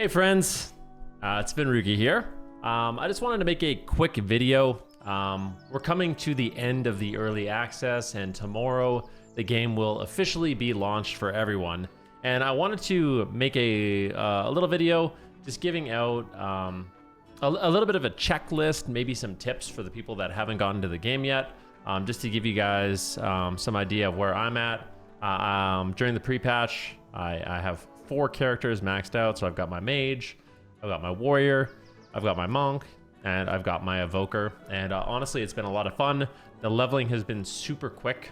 Hey friends, it's Venruki here. I just wanted to make a quick video. We're coming to the end of the early access, and tomorrow the game will officially be launched for everyone. And I wanted to make a little video just giving out a little bit of a checklist, maybe some tips for the people that haven't gotten to the game yet, just to give you guys some idea of where I'm at. During the pre-patch, I have 4 characters maxed out, so I've got my mage, I've got my warrior, I've got my monk, and I've got my evoker. And honestly, it's been a lot of fun. The leveling has been super quick,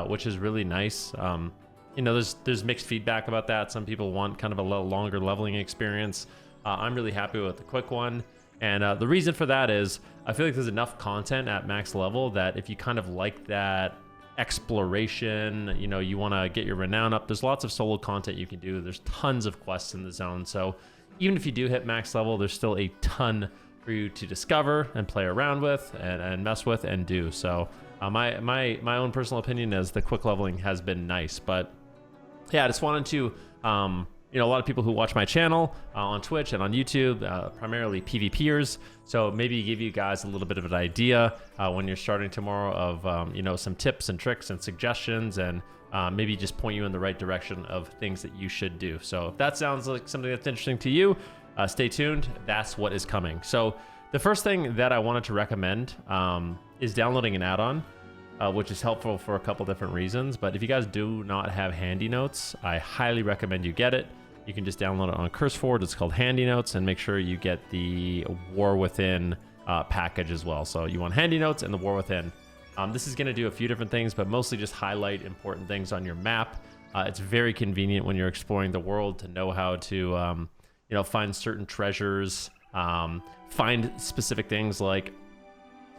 which is really nice. You know, there's mixed feedback about that. Some people want kind of a little longer leveling experience. I'm really happy with the quick one. And the reason for that is I feel like there's enough content at max level that if you kind of like that exploration, you know, you want to get your renown up, there's lots of solo content you can do. There's tons of quests in the zone. So even if you do hit max level, there's still a ton for you to discover and play around with and mess with and do. So my own personal opinion is the quick leveling has been nice. But yeah, I just wanted to you know, a lot of people who watch my channel on Twitch and on YouTube, primarily PvPers. So maybe give you guys a little bit of an idea when you're starting tomorrow of, you know, some tips and tricks and suggestions, and maybe just point you in the right direction of things that you should do. So if that sounds like something that's interesting to you, stay tuned. That's what is coming. So the first thing that I wanted to recommend is downloading an add-on. Which is helpful for a couple different reasons. But if you guys do not have Handy Notes, I highly recommend you get it. You can just download it on CurseForge. It's called Handy Notes, and make sure you get the War Within package as well. So you want Handy Notes and the War Within. This is going to do a few different things, but mostly just highlight important things on your map. It's very convenient when you're exploring the world to know how to, you know, find certain treasures, find specific things like,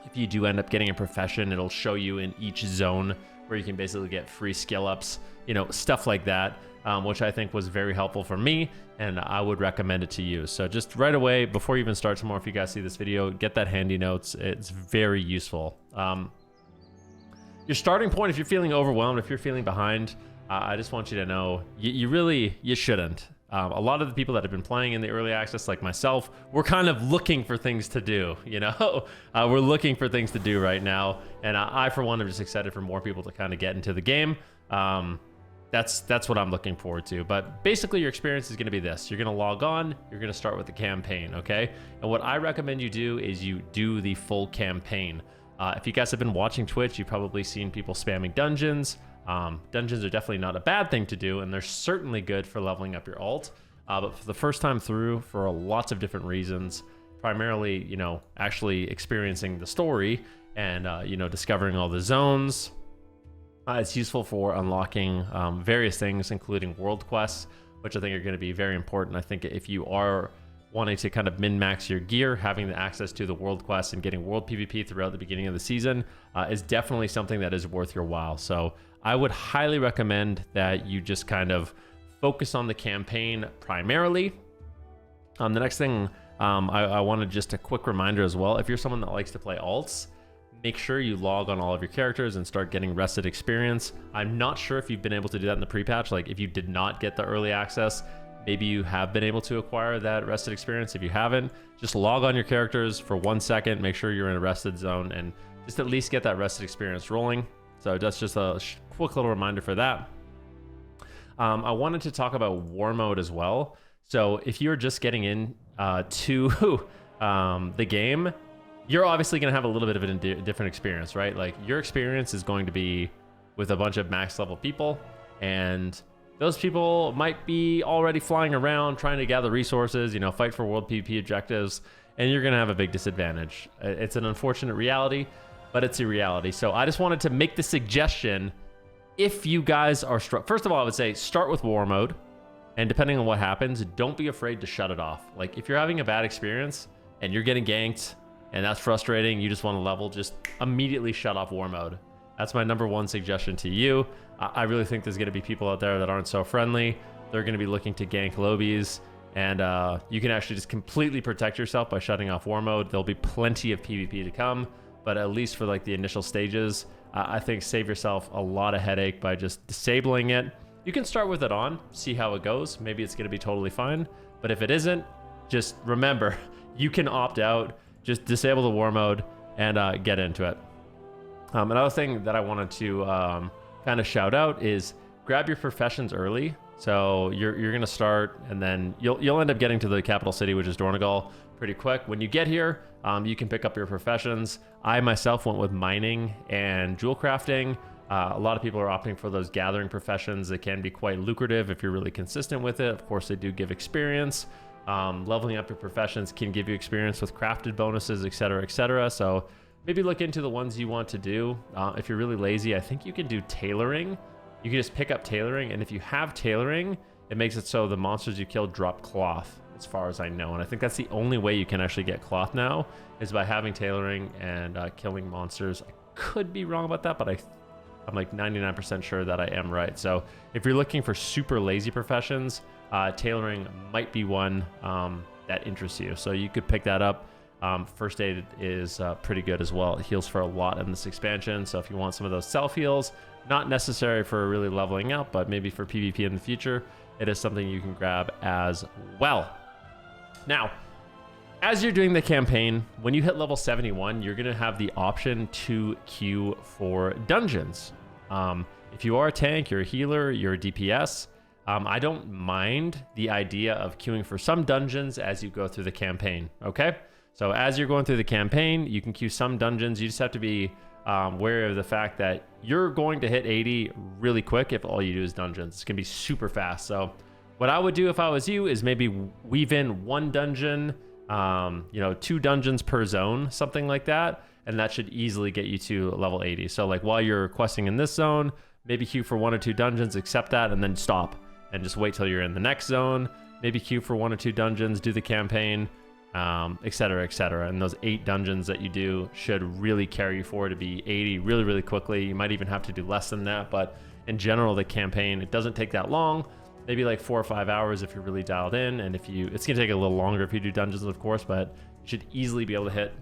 if you do end up getting a profession, it'll show you in each zone where you can basically get free skill ups, you know, stuff like that, which I think was very helpful for me, and I would recommend it to you. So just right away, before you even start tomorrow, if you guys see this video, get that Handy Notes. It's very useful. Your starting point, if you're feeling overwhelmed, if you're feeling behind, I just want you to know, you shouldn't. A lot of the people that have been playing in the early access, like myself, we're kind of looking for things to do, you know? We're looking for things to do right now. And I, for one, am just excited for more people to kind of get into the game. That's what I'm looking forward to. But basically, your experience is going to be this. You're going to log on. You're going to start with the campaign, okay? And what I recommend you do is you do the full campaign. If you guys have been watching Twitch, you've probably seen people spamming dungeons. Dungeons are definitely not a bad thing to do, and they're certainly good for leveling up your alt. But for the first time through, for lots of different reasons, primarily, you know, actually experiencing the story and, you know, discovering all the zones, it's useful for unlocking various things, including world quests, which I think are going to be very important. I think if you are wanting to kind of min-max your gear, having the access to the world quests and getting world PvP throughout the beginning of the season is definitely something that is worth your while. So I would highly recommend that you just kind of focus on the campaign primarily. The next thing, I wanted just a quick reminder as well. If you're someone that likes to play alts, make sure you log on all of your characters and start getting rested experience. I'm not sure if you've been able to do that in the pre-patch. Like if you did not get the early access, maybe you have been able to acquire that rested experience. If you haven't, just log on your characters for 1 second, make sure you're in a rested zone, and just at least get that rested experience rolling. So that's just a quick little reminder for that. I wanted to talk about war mode as well. So if you're just getting in to the game, you're obviously going to have a little bit of a different experience, right? Like your experience is going to be with a bunch of max level people, and those people might be already flying around trying to gather resources, you know, fight for world PvP objectives, and you're going to have a big disadvantage. It's an unfortunate reality, but it's a reality. So I just wanted to make the suggestion, if you guys are first of all, I would say start with war mode, and depending on what happens, don't be afraid to shut it off. Like if you're having a bad experience and you're getting ganked and that's frustrating, you just want to level, just immediately shut off war mode. That's my #1 suggestion to you. I really think there's going to be people out there that aren't so friendly. They're going to be looking to gank lobbies, and you can actually just completely protect yourself by shutting off war mode. There'll be plenty of PvP to come, but at least for like the initial stages, I think save yourself a lot of headache by just disabling it. You can start with it on, see how it goes. Maybe it's going to be totally fine, but if it isn't, just remember, you can opt out, just disable the war mode and get into it. Another thing that I wanted to kind of shout out is grab your professions early. So you're gonna start, and then you'll end up getting to the capital city, which is Dornegal, pretty quick. When you get here, you can pick up your professions. I myself went with mining and jewel crafting. A lot of people are opting for those gathering professions. They can be quite lucrative if you're really consistent with it. Of course, they do give experience. Leveling up your professions can give you experience with crafted bonuses, etc., etc. So maybe look into the ones you want to do. If you're really lazy, I think you can do tailoring. You can just pick up tailoring, and if you have tailoring, it makes it so the monsters you kill drop cloth, as far as I know. And I think that's the only way you can actually get cloth now, is by having tailoring and killing monsters. I could be wrong about that, but I'm like 99% sure that I am right. So if you're looking for super lazy professions, tailoring might be one that interests you. So you could pick that up. First aid is pretty good as well. It heals for a lot in this expansion. So if you want some of those self heals, not necessary for really leveling up, but maybe for PvP in the future, it is something you can grab as well. Now, as you're doing the campaign, when you hit level 71, you're going to have the option to queue for dungeons. If you are a tank, you're a healer, you're a DPS, I don't mind the idea of queuing for some dungeons as you go through the campaign, okay? So as you're going through the campaign, you can queue some dungeons. You just have to be wary of the fact that you're going to hit 80 really quick if all you do is dungeons. It's going to be super fast. So what I would do if I was you is maybe weave in one dungeon, 2 dungeons per zone, something like that. And that should easily get you to level 80. So like while you're questing in this zone, maybe queue for 1 or 2 dungeons, accept that, and then stop. And just wait till you're in the next zone. Maybe queue for 1 or 2 dungeons, do the campaign, etc., etc. And those 8 dungeons that you do should really carry you forward to be 80 really, really quickly. You might even have to do less than that, but in general, the campaign, it doesn't take that long. Maybe like 4 or 5 hours if you're really dialed in, and it's gonna take a little longer if you do dungeons, of course, but you should easily be able to hit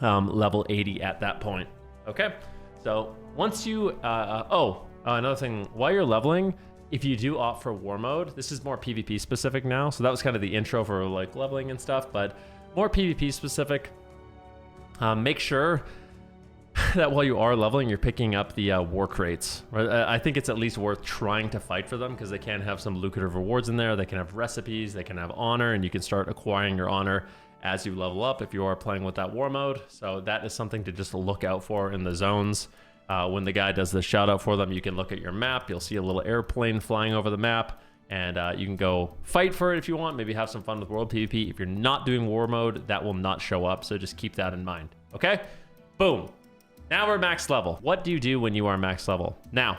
level 80 at that point. Okay, so once you another thing, while you're leveling, if you do opt for war mode, this is more PvP specific now. So that was kind of the intro for like leveling and stuff, but more PvP specific. Make sure that while you are leveling, you're picking up the war crates. Right? I think it's at least worth trying to fight for them because they can have some lucrative rewards in there. They can have recipes, they can have honor, and you can start acquiring your honor as you level up if you are playing with that war mode. So that is something to just look out for in the zones. When the guy does the shout out for them, you can look at your map. You'll see a little airplane flying over the map, and you can go fight for it if you want. Maybe have some fun with world PvP. If you're not doing war mode, that will not show up. So just keep that in mind. Okay, boom. Now we're max level. What do you do when you are max level? Now,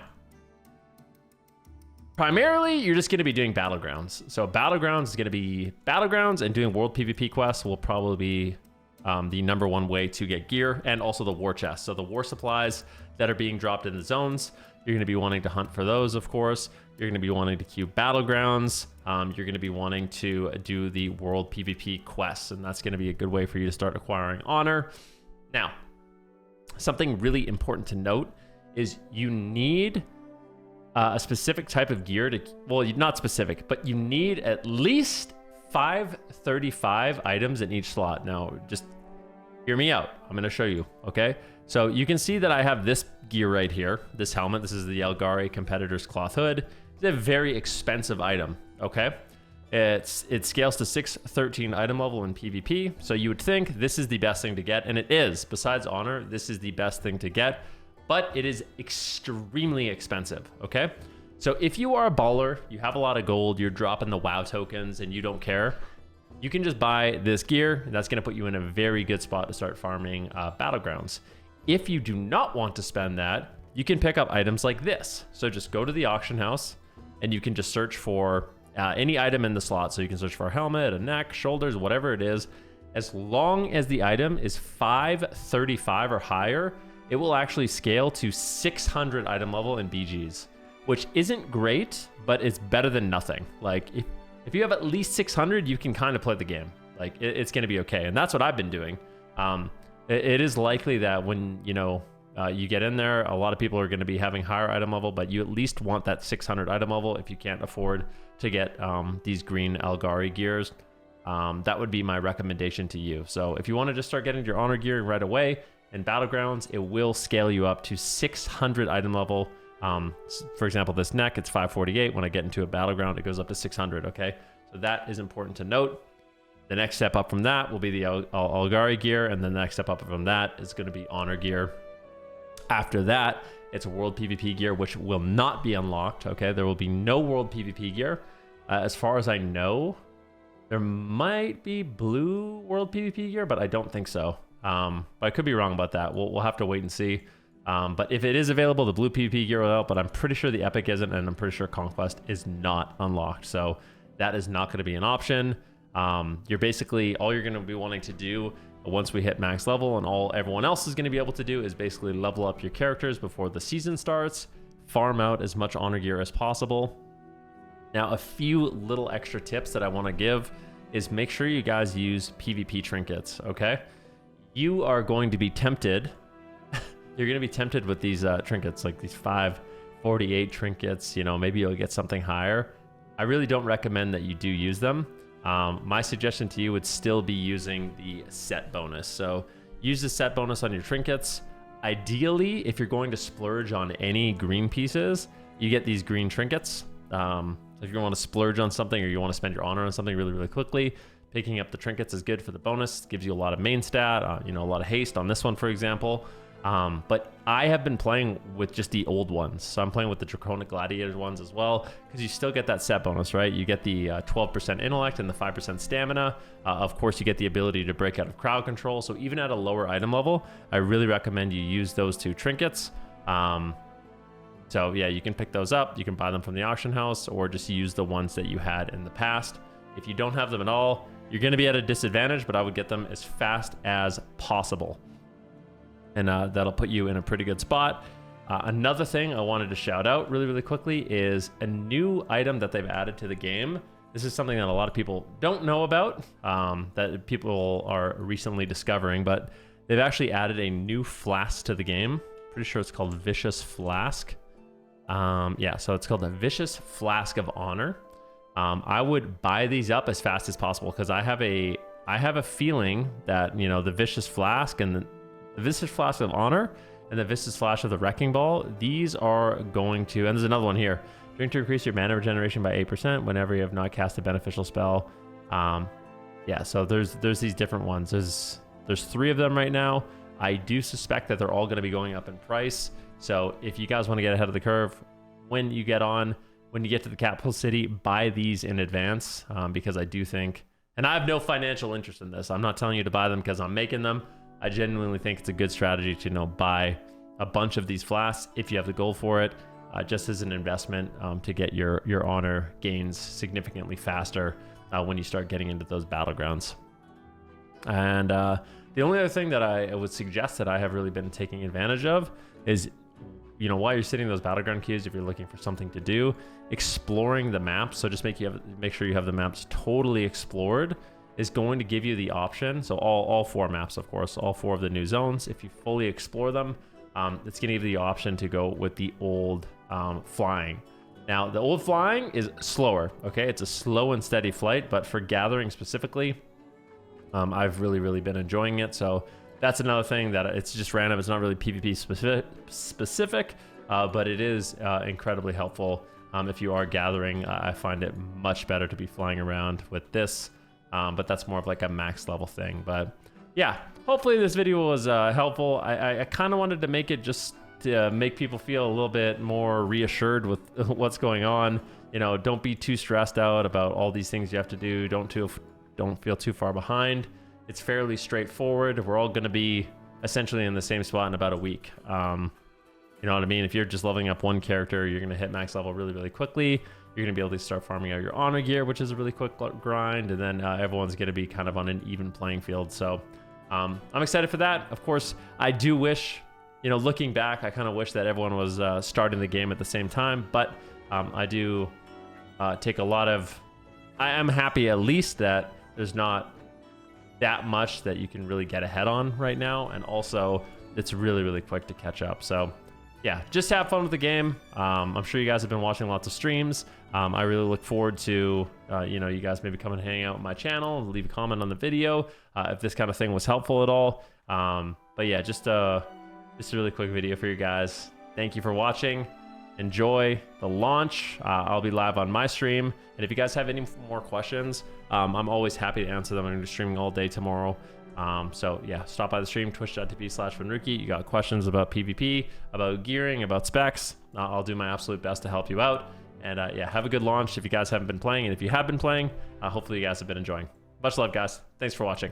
primarily, you're just going to be doing battlegrounds. So battlegrounds is going to be battlegrounds, and doing world PvP quests will probably be the #1 way to get gear, and also the war chest. So the war supplies that are being dropped in the zones, you're going to be wanting to hunt for those, of course. You're going to be wanting to queue battlegrounds. You're going to be wanting to do the world PvP quests, and that's going to be a good way for you to start acquiring honor. Now, something really important to note is you need a specific type of gear to, well, not specific, but you need at least 535 items in each slot. Now, just hear me out. I'm going to show you, okay? So you can see that I have this gear right here, this helmet. This is the Elgari Competitor's Cloth Hood. It's a very expensive item, okay? It scales to 613 item level in PvP, so you would think this is the best thing to get, and it is. Besides honor, this is the best thing to get, but it is extremely expensive, okay? So if you are a baller, you have a lot of gold, you're dropping the WoW tokens, and you don't care, you can just buy this gear, and that's going to put you in a very good spot to start farming battlegrounds. If you do not want to spend that, you can pick up items like this. So just go to the auction house, and you can just search for any item in the slot. So you can search for a helmet, a neck, shoulders, whatever it is. As long as the item is 535 or higher, it will actually scale to 600 item level in BGs, which isn't great, but it's better than nothing. Like if you have at least 600, you can kind of play the game. Like it's going to be okay. And that's what I've been doing. It is likely that when, you get in there, a lot of people are going to be having higher item level, but you at least want that 600 item level if you can't afford to get these green Elgari gears. that would be my recommendation to you. So if you want to just start getting your honor gear right away in Battlegrounds, it will scale you up to 600 item level. For example, this neck, it's 548. When I get into a Battleground, it goes up to 600, okay? So that is important to note. The next step up from that will be the Algari gear, and then the next step up from that is going to be honor gear. After that, it's world PvP gear, which will not be unlocked, okay? There will be no world PvP gear. As far as I know, there might be blue world PvP gear, but I don't think so. But I could be wrong about that. We'll have to wait and see. But if it is available, the blue PvP gear will out, but I'm pretty sure the Epic isn't, and I'm pretty sure Conquest is not unlocked. So that is not going to be an option. You're basically, all you're going to be wanting to do once we hit max level, and all everyone else is going to be able to do, is basically level up your characters before the season starts, farm out as much honor gear as possible. Now, a few little extra tips that I want to give is make sure you guys use PvP trinkets, okay? You are going to be tempted. You're going to be tempted with these trinkets, like these 548 trinkets. You know, maybe you'll get something higher. I really don't recommend that you do use them. My suggestion to you would still be using the set bonus. So use the set bonus on your trinkets. Ideally, if you're going to splurge on any green pieces, you get these green trinkets. If you want to splurge on something, or you want to spend your honor on something really, really quickly, picking up the trinkets is good for the bonus. It gives you a lot of main stat, you know, a lot of haste on this one, for example. But I have been playing with just the old ones. So I'm playing with the Draconic Gladiator ones as well, because you still get that set bonus, right? You get the 12% intellect and the 5% stamina. Of course, you get the ability to break out of crowd control. So even at a lower item level, I really recommend you use those two trinkets. So yeah, you can pick those up. You can buy them from the auction house, or just use the ones that you had in the past. If you don't have them at all, you're going to be at a disadvantage, but I would get them as fast as possible. And that'll put you in a pretty good spot. Another thing I wanted to shout out really, really quickly is a new item that they've added to the game. This is something that a lot of people don't know about, that people are recently discovering, but they've actually added a new flask to the game. Pretty sure it's called Vicious Flask. Yeah, so it's called the Vicious Flask of Honor. I would buy these up as fast as possible, because I have a feeling that, you know, the Vicious Flask and the Vicious Flask of Honor and the Vicious Flash of the Wrecking Ball, these are going to, and there's another one here, drink to increase your mana regeneration by 8% whenever you have not cast a beneficial spell. Yeah, so there's these different ones. There's 3 of them right now. I do suspect that they're all going to be going up in price. So if you guys want to get ahead of the curve, when you get to the capital city, buy these in advance, because I do think, and I have no financial interest in this. I'm not telling you to buy them because I'm making them. I genuinely think it's a good strategy to, you know, buy a bunch of these flasks if you have the goal for it, just as an investment, to get your honor gains significantly faster when you start getting into those battlegrounds. And the only other thing that I would suggest that I have really been taking advantage of is, you know, while you're sitting in those battleground queues, if you're looking for something to do, exploring the maps. So just make sure you have the maps totally explored, is going to give you the option. So all 4 maps, of course, all 4 of the new zones. If you fully explore them, it's going to give you the option to go with the old flying. Now, the old flying is slower, okay? It's a slow and steady flight, but for gathering specifically, I've really been enjoying it. So that's another thing, that it's just random. It's not really PvP specific, but it is incredibly helpful if you are gathering. I find it much better to be flying around with this, but that's more of like a max level thing. But yeah, hopefully this video was helpful. I kind of wanted to make it just to make people feel a little bit more reassured with what's going on. You know, don't be too stressed out about all these things you have to do. Don't feel too far behind. It's fairly straightforward. We're all going to be essentially in the same spot in about a week. You know what I mean? If you're just leveling up one character, you're going to hit max level really quickly. You're going to be able to start farming out your honor gear, which is a really quick grind. And then everyone's going to be kind of on an even playing field. So I'm excited for that. Of course, I do wish, you know, looking back, I kind of wish that everyone was starting the game at the same time. But I do take a lot of, I am happy at least that there's not that much that you can really get ahead on right now, and also it's really quick to catch up. So yeah, just have fun with the game. I'm sure you guys have been watching lots of streams. I really look forward to, you guys maybe come and hang out on my channel and leave a comment on the video if this kind of thing was helpful at all. But yeah, just a really quick video for you guys. Thank you for watching. Enjoy the launch. I'll be live on my stream. And if you guys have any more questions, I'm always happy to answer them. I'm going to be streaming all day tomorrow. So yeah, stop by the stream, twitch.tv/Venruki. You got questions about PvP, about gearing, about specs. I'll do my absolute best to help you out. And yeah, have a good launch if you guys haven't been playing. And if you have been playing, hopefully you guys have been enjoying. Much love, guys. Thanks for watching.